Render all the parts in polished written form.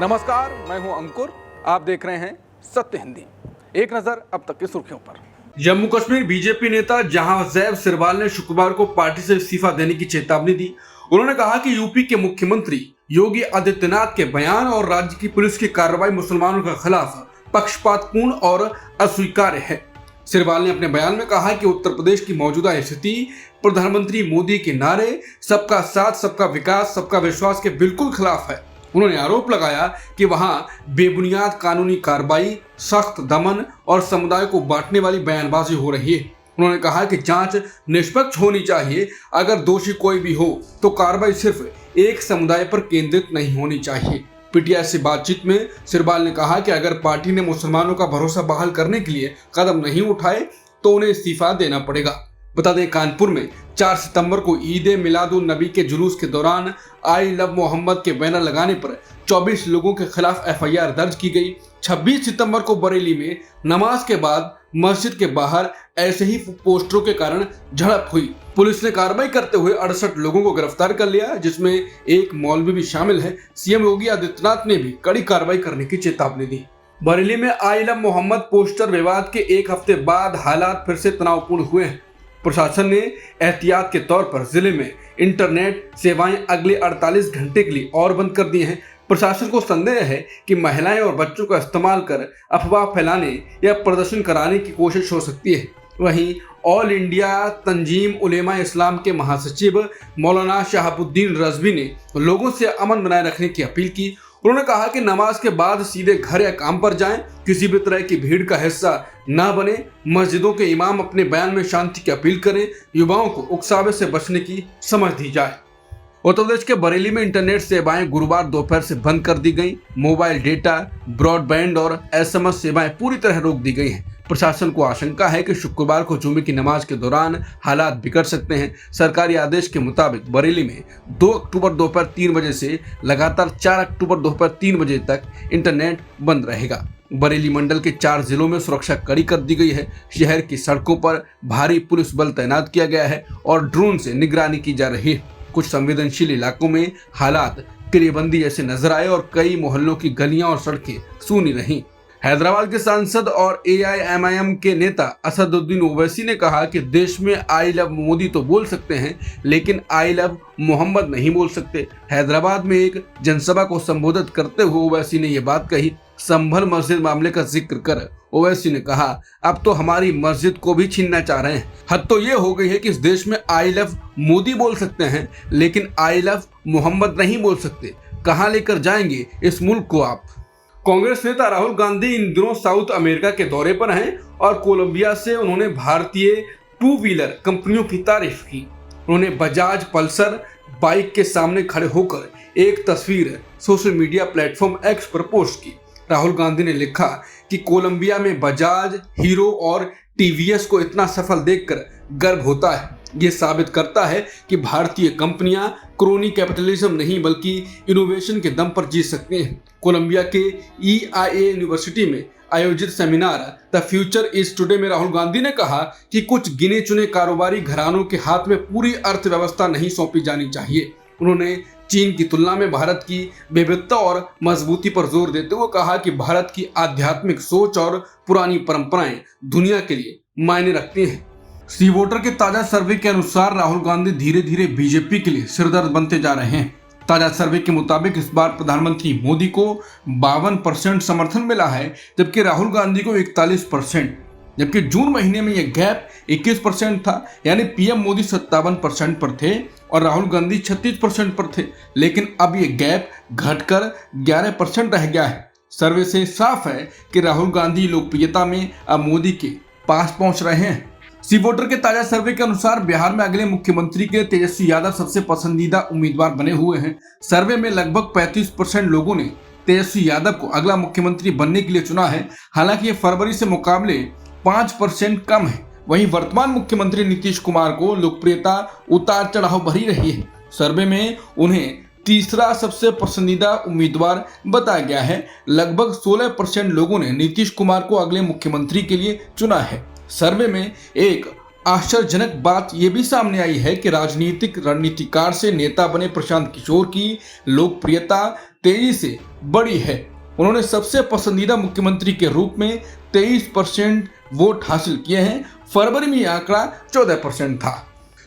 नमस्कार, मैं हूं अंकुर। आप देख रहे हैं सत्य हिंदी। एक नजर अब तक की सुर्खियों पर। जम्मू कश्मीर बीजेपी नेता जहां जैब सिरवाल ने शुक्रवार को पार्टी से इस्तीफा देने की चेतावनी दी। उन्होंने कहा कि यूपी के मुख्यमंत्री योगी आदित्यनाथ के बयान और राज्य की पुलिस की कार्रवाई मुसलमानों के खिलाफ पक्षपातपूर्ण और अस्वीकार्य है। सिरवाल ने अपने बयान में कहा कि उत्तर प्रदेश की मौजूदा स्थिति प्रधानमंत्री मोदी के नारे सबका साथ, सबका विकास, सबका विश्वास के बिल्कुल खिलाफ है। उन्होंने आरोप लगाया कि वहां बेबुनियाद कानूनी कार्रवाई, सख्त दमन और समुदाय को बांटने वाली बयानबाजी हो रही है। उन्होंने कहा कि जांच निष्पक्ष होनी चाहिए। अगर दोषी कोई भी हो तो कार्रवाई सिर्फ एक समुदाय पर केंद्रित नहीं होनी चाहिए। पीटीआई से बातचीत में सिरवाल ने कहा कि अगर पार्टी ने मुसलमानों का भरोसा बहाल करने के लिए कदम नहीं उठाए तो उन्हें इस्तीफा देना पड़ेगा। बता दें, कानपुर में 4 सितंबर को ईद मिलादुन नबी के जुलूस के दौरान आई लव मोहम्मद के बैनर लगाने पर 24 लोगों के खिलाफ एफआईआर दर्ज की गई। 26 सितंबर को बरेली में नमाज के बाद मस्जिद के बाहर ऐसे ही पोस्टरों के कारण झड़प हुई। पुलिस ने कार्रवाई करते हुए 68 लोगों को गिरफ्तार कर लिया, जिसमें एक मौलवी भी शामिल है। सीएम योगी आदित्यनाथ ने भी कड़ी कार्रवाई करने की चेतावनी दी। बरेली में आई लव मोहम्मद पोस्टर विवाद के एक हफ्ते बाद हालात फिर से तनावपूर्ण हुए हैं। प्रशासन ने एहतियात के तौर पर जिले में इंटरनेट सेवाएं अगले 48 घंटे के लिए और बंद कर दी हैं। प्रशासन को संदेह है कि महिलाएं और बच्चों का इस्तेमाल कर अफवाह फैलाने या प्रदर्शन कराने की कोशिश हो सकती है। वहीं ऑल इंडिया तंजीम उलेमा इस्लाम के महासचिव मौलाना शहाबुद्दीन रजवी ने लोगों से अमन बनाए रखने की अपील की। उन्होंने कहा कि नमाज के बाद सीधे घर या काम पर जाएं, किसी भी तरह की भीड़ का हिस्सा ना बने। मस्जिदों के इमाम अपने बयान में शांति की अपील करें। युवाओं को उकसावे से बचने की समझ दी जाए। उत्तर प्रदेश के बरेली में इंटरनेट सेवाएं गुरुवार दोपहर से बंद कर दी गई। मोबाइल डेटा, ब्रॉडबैंड और एसएमएस सेवाएं पूरी तरह रोक दी गई हैं। प्रशासन को आशंका है कि शुक्रवार को जुमे की नमाज के दौरान हालात बिगड़ सकते हैं। सरकारी आदेश के मुताबिक बरेली में 2 अक्टूबर दोपहर 3 बजे से लगातार 4 अक्टूबर दोपहर 3 बजे तक इंटरनेट बंद रहेगा। बरेली मंडल के 4 जिलों में सुरक्षा कड़ी कर दी गई है। शहर की सड़कों पर भारी पुलिस बल तैनात किया गया है और ड्रोन से निगरानी की जा रही है। कुछ संवेदनशील इलाकों में हालात किलेबंदी जैसे नजर आए और कई मोहल्लों की गलियां और सड़कें सूनी रहीं। हैदराबाद के सांसद और एआईएमआईएम के नेता असदुद्दीन ओवैसी ने कहा कि देश में आई लव मोदी तो बोल सकते हैं, लेकिन आई लव मोहम्मद नहीं बोल सकते। हैदराबाद में एक जनसभा को संबोधित करते हुए ओवैसी ने यह बात कही। संभल मस्जिद मामले का जिक्र कर ओवैसी ने कहा, अब तो हमारी मस्जिद को भी छीनना चाह रहे हैं। हद तो ये हो गई है कि इस देश में आई लव मोदी बोल सकते हैं, लेकिन आई लव मोहम्मद नहीं बोल सकते। कहां लेकर जाएंगे इस मुल्क को आप? कांग्रेस नेता राहुल गांधी इन दिनों साउथ अमेरिका के दौरे पर हैं और कोलंबिया से उन्होंने भारतीय 2 व्हीलर कंपनियों की तारीफ की। उन्होंने बजाज पल्सर बाइक के सामने खड़े होकर एक तस्वीर सोशल मीडिया प्लेटफॉर्म एक्स पर पोस्ट की। राहुल गांधी ने लिखा कि कोलंबिया में बजाज, हीरो और टीवीएस को इतना सफल देखकर गर्व होता है। ये साबित करता है कि भारतीय कंपनियां क्रोनी कैपिटलिज्म नहीं बल्कि इनोवेशन के दम पर जी सकती हैं। कोलंबिया के EIA यूनिवर्सिटी में आयोजित seminar the future is today में राहुल गांधी ने कहा कि कुछ गिने चुने कारोबारी घरानों के हाथ में पूरी अर्थव्यवस्था नहीं सौंपी जानी चाहिए। उन्होंने चीन की तुलना में भारत की विविधता और मजबूती पर जोर देते हुए कहा कि भारत की आध्यात्मिक सोच और पुरानी परंपराएं दुनिया के लिए मायने रखती हैं। सी वोटर के ताजा सर्वे के अनुसार राहुल गांधी धीरे धीरे बीजेपी के लिए सिरदर्द बनते जा रहे हैं। ताजा सर्वे के मुताबिक इस बार प्रधानमंत्री मोदी को 52% समर्थन मिला है, जबकि राहुल गांधी को 41%। जबकि जून महीने में यह गैप 21% था, यानी पीएम मोदी 57% पर थे और राहुल गांधी 36% पर थे। लेकिन अब यह गैप घटकर 11% रह गया है। सर्वे से साफ है कि राहुल गांधी लोकप्रियता में अब मोदी के पास पहुंच रहे हैं। सी वोटर के ताजा सर्वे के अनुसार बिहार में अगले मुख्यमंत्री के तेजस्वी यादव सबसे पसंदीदा उम्मीदवार बने हुए हैं। सर्वे में लगभग 35% लोगों ने तेजस्वी यादव को अगला मुख्यमंत्री बनने के लिए चुना है। हालांकि ये फरवरी से मुकाबले 5% कम है। वहीं वर्तमान मुख्यमंत्री नीतीश कुमार को लोकप्रियता उतार चढ़ाव भरी रही है। सर्वे में उन्हें तीसरा सबसे पसंदीदा उम्मीदवार बताया गया है। लगभग 16% लोगों ने नीतीश कुमार को अगले मुख्यमंत्री के लिए चुना है। सर्वे में एक आश्चर्यजनक बात यह भी सामने आई है कि राजनीतिक रणनीतिकार से नेता बने प्रशांत किशोर की लोकप्रियता तेजी से बढ़ी है। उन्होंने सबसे पसंदीदा मुख्यमंत्री के रूप में 23% वोट हासिल किए हैं। फरवरी में यह आंकड़ा 14% था।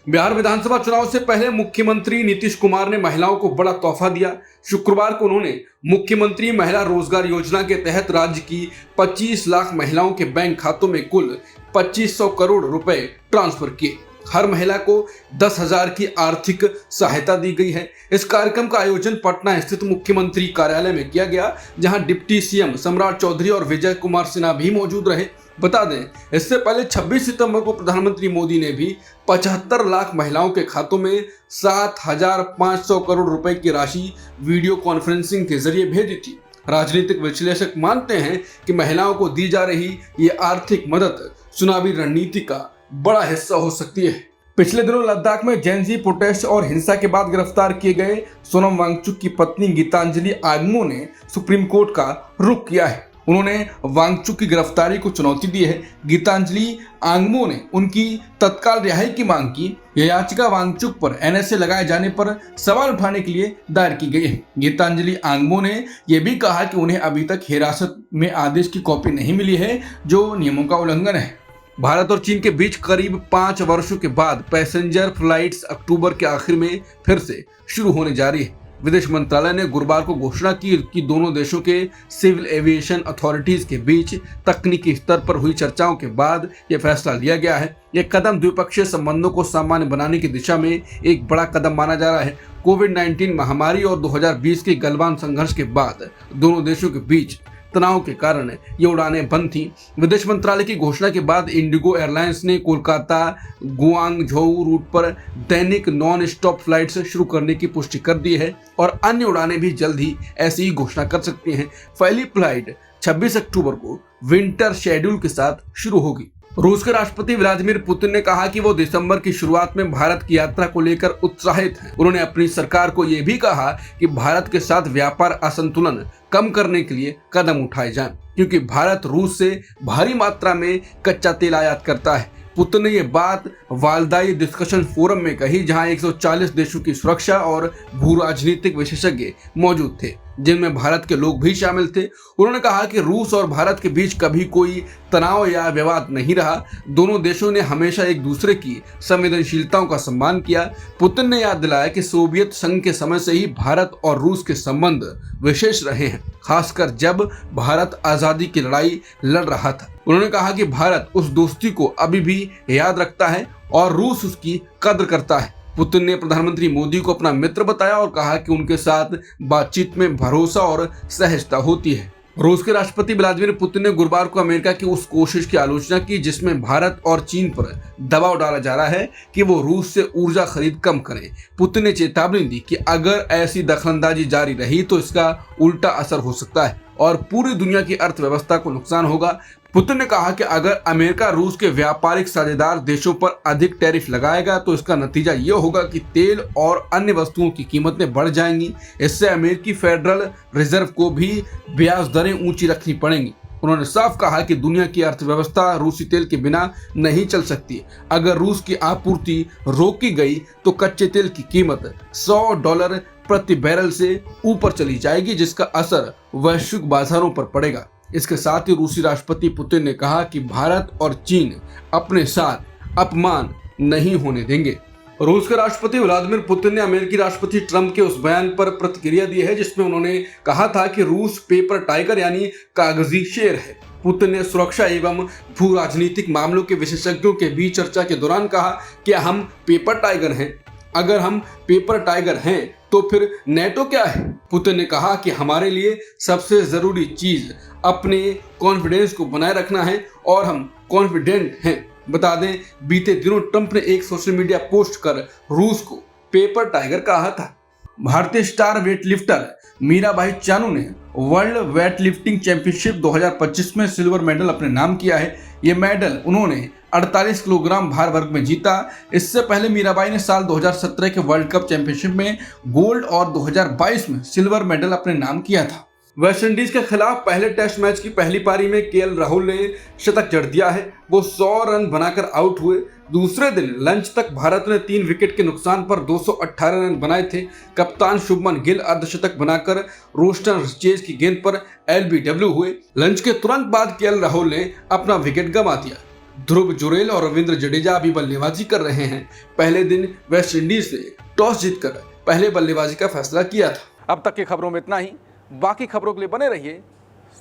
बिहार विधानसभा चुनाव से पहले मुख्यमंत्री नीतीश कुमार ने महिलाओं को बड़ा तोहफा दिया। शुक्रवार को उन्होंने मुख्यमंत्री महिला रोजगार योजना के तहत राज्य की 25 लाख महिलाओं के बैंक खातों में कुल 2500 करोड़ रुपए ट्रांसफर किए। हर महिला को 10,000 की आर्थिक सहायता दी गई है। इस कार्यक्रम का आयोजन पटना स्थित मुख्यमंत्री कार्यालय में किया गया, जहां डिप्टी सीएम सम्राट चौधरी और विजय कुमार सिन्हा भी मौजूद रहे। बता दें, इससे पहले 26 सितंबर को प्रधानमंत्री मोदी ने भी 75 लाख महिलाओं के खातों में 7,500 करोड़ रुपए की राशि वीडियो कॉन्फ्रेंसिंग के जरिए भेजी थी। राजनीतिक विश्लेषक मानते हैं कि महिलाओं को दी जा रही ये आर्थिक मदद चुनावी रणनीति का बड़ा हिस्सा हो सकती है। पिछले दिनों लद्दाख में जेनजी प्रोटेस्ट और हिंसा के बाद गिरफ्तार किए गए सोनम वांगचुक की पत्नी गीतांजलि आंगमो ने सुप्रीम कोर्ट का रुख किया है। उन्होंने वांगचुक की गिरफ्तारी को चुनौती दी है। गीतांजलि आंगमो ने उनकी तत्काल रिहाई की मांग की। यह याचिका वांगचुक पर एनएसए लगाए जाने पर सवाल उठाने के लिए दायर की गई है। गीतांजलि आंगमो ने यह भी कहा कि उन्हें अभी तक हिरासत में आदेश की कॉपी नहीं मिली है, जो नियमों का उल्लंघन है। भारत और चीन के बीच करीब 5 वर्षों के बाद पैसेंजर फ्लाइट्स अक्टूबर के आखिर में फिर से शुरू होने जा रही है। विदेश मंत्रालय ने गुरुवार को घोषणा की कि दोनों देशों के सिविल एविएशन अथॉरिटीज के बीच तकनीकी स्तर पर हुई चर्चाओं के बाद यह फैसला लिया गया है। यह कदम द्विपक्षीय संबंधों को सामान्य बनाने की दिशा में एक बड़ा कदम माना जा रहा है। कोविड-19 महामारी और 2020 के गलवान संघर्ष के बाद दोनों देशों के बीच तनाव के कारण ये उड़ानें बंद थी। विदेश मंत्रालय की घोषणा के बाद इंडिगो एयरलाइंस ने कोलकाता गुआंगझोउ रूट पर दैनिक नॉन स्टॉप फ्लाइट्स शुरू करने की पुष्टि कर दी है और अन्य उड़ानें भी जल्द ही ऐसी ही घोषणा कर सकती हैं। पहली फ्लाइट 26 अक्टूबर को विंटर शेड्यूल के साथ शुरू होगी। रूस के राष्ट्रपति व्लादिमीर पुतिन ने कहा कि वो दिसंबर की शुरुआत में भारत की यात्रा को लेकर उत्साहित हैं। उन्होंने अपनी सरकार को ये भी कहा कि भारत के साथ व्यापार असंतुलन कम करने के लिए कदम उठाए जाएं, क्योंकि भारत रूस से भारी मात्रा में कच्चा तेल आयात करता है। पुतिन ने ये बात वालदाई डिस्कशन फोरम में कही, जहां 140 देशों की सुरक्षा और भू राजनीतिक विशेषज्ञ मौजूद थे, जिनमें भारत के लोग भी शामिल थे। उन्होंने कहा कि रूस और भारत के बीच कभी कोई तनाव या विवाद नहीं रहा। दोनों देशों ने हमेशा एक दूसरे की संवेदनशीलताओं का सम्मान किया। पुतिन ने याद दिलाया कि सोवियत संघ के समय से ही भारत और रूस के संबंध विशेष रहे हैं, खासकर जब भारत आजादी की लड़ाई लड़ रहा था। उन्होंने कहा कि भारत उस दोस्ती को अभी भी याद रखता है और रूस उसकी कद्र करता है। पुतिन ने प्रधानमंत्री मोदी को अपना मित्र बताया और कहा कि उनके साथ बातचीत में भरोसा और सहजता होती है। रूस के राष्ट्रपति व्लादिमीर पुतिन ने गुरुवार को अमेरिका की उस कोशिश की आलोचना की जिसमें भारत और चीन पर दबाव डाला जा रहा है कि वो रूस से ऊर्जा खरीद कम करें। पुतिन ने चेतावनी दी कि अगर ऐसी दखलंदाजी जारी रही तो इसका उल्टा असर हो सकता है और पूरी दुनिया की अर्थव्यवस्था को नुकसान होगा। पुतिन ने कहा कि अगर अमेरिका रूस के व्यापारिक साझेदार देशों पर अधिक टैरिफ लगाएगा तो इसका नतीजा ये होगा कि तेल और अन्य वस्तुओं की कीमतें बढ़ जाएंगी। इससे अमेरिकी फेडरल रिजर्व को भी ब्याज दरें ऊंची रखनी पड़ेंगी। उन्होंने साफ कहा कि दुनिया की अर्थव्यवस्था रूसी तेल के बिना नहीं चल सकती। अगर रूस की आपूर्ति रोकी गई तो कच्चे तेल की कीमत $100 प्रति बैरल से ऊपर चली जाएगी, जिसका असर वैश्विक बाजारों पर पड़ेगा। इसके साथ ही रूसी राष्ट्रपति पुतिन ने कहा कि भारत और चीन अपने साथ अपमान नहीं होने देंगे। रूस के राष्ट्रपति व्लादिमीर पुतिन ने अमेरिकी राष्ट्रपति ट्रंप के उस बयान पर प्रतिक्रिया दी है जिसमें उन्होंने कहा था कि रूस पेपर टाइगर यानी कागजी शेर है। पुतिन ने सुरक्षा एवं भू राजनीतिक मामलों के विशेषज्ञों के बीच चर्चा के दौरान कहा कि हम पेपर टाइगर हैं। अगर हम पेपर टाइगर हैं तो फिर नेटो क्या है? पुतिन ने कहा कि हमारे लिए सबसे जरूरी चीज अपने कॉन्फिडेंस को बनाए रखना है और हम कॉन्फिडेंट हैं। बता दें, बीते दिनों ट्रंप ने एक सोशल मीडिया पोस्ट कर रूस को पेपर टाइगर कहा था। भारतीय स्टार वेटलिफ्टर मीराबाई चानू ने वर्ल्ड वेटलिफ्टिंग चैंपियनशिप 2025 में सिल्वर मेडल अपने नाम किया है। ये मेडल उन्होंने 48 किलोग्राम भार वर्ग में जीता। इससे पहले मीराबाई ने साल 2017 के वर्ल्ड कप चैंपियनशिप में गोल्ड और 2022 में सिल्वर मेडल अपने नाम किया था। वेस्टइंडीज के खिलाफ पहले टेस्ट मैच की पहली पारी में केएल राहुल ने शतक जड़ दिया है। वो 100 रन बनाकर आउट हुए। दूसरे दिन लंच तक भारत ने 3 विकेट के नुकसान पर 218 रन बनाए थे। कप्तान शुभमन गिल अर्धशतक बनाकर रोस्टन चेज की गेंद पर एलबीडब्ल्यू हुए। लंच के तुरंत बाद केएल राहुल ने अपना विकेट गंवा दिया। ध्रुव जुरेल और रविंद्र जडेजा अभी बल्लेबाजी कर रहे हैं। पहले दिन वेस्ट इंडीज ने टॉस जीतकर पहले बल्लेबाजी का फैसला किया था। अब तक की खबरों में इतना ही। बाकी खबरों के लिए बने रहिए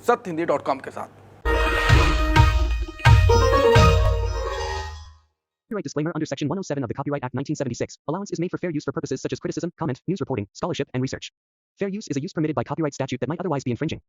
सत्यहिंदी.com के साथ। Copyright disclaimer under Section 107 of the Copyright Act 1976. Allowance is made for fair use for purposes such as criticism, comment, news reporting, scholarship, and research. Fair use is a use permitted by copyright statute that might otherwise be infringing.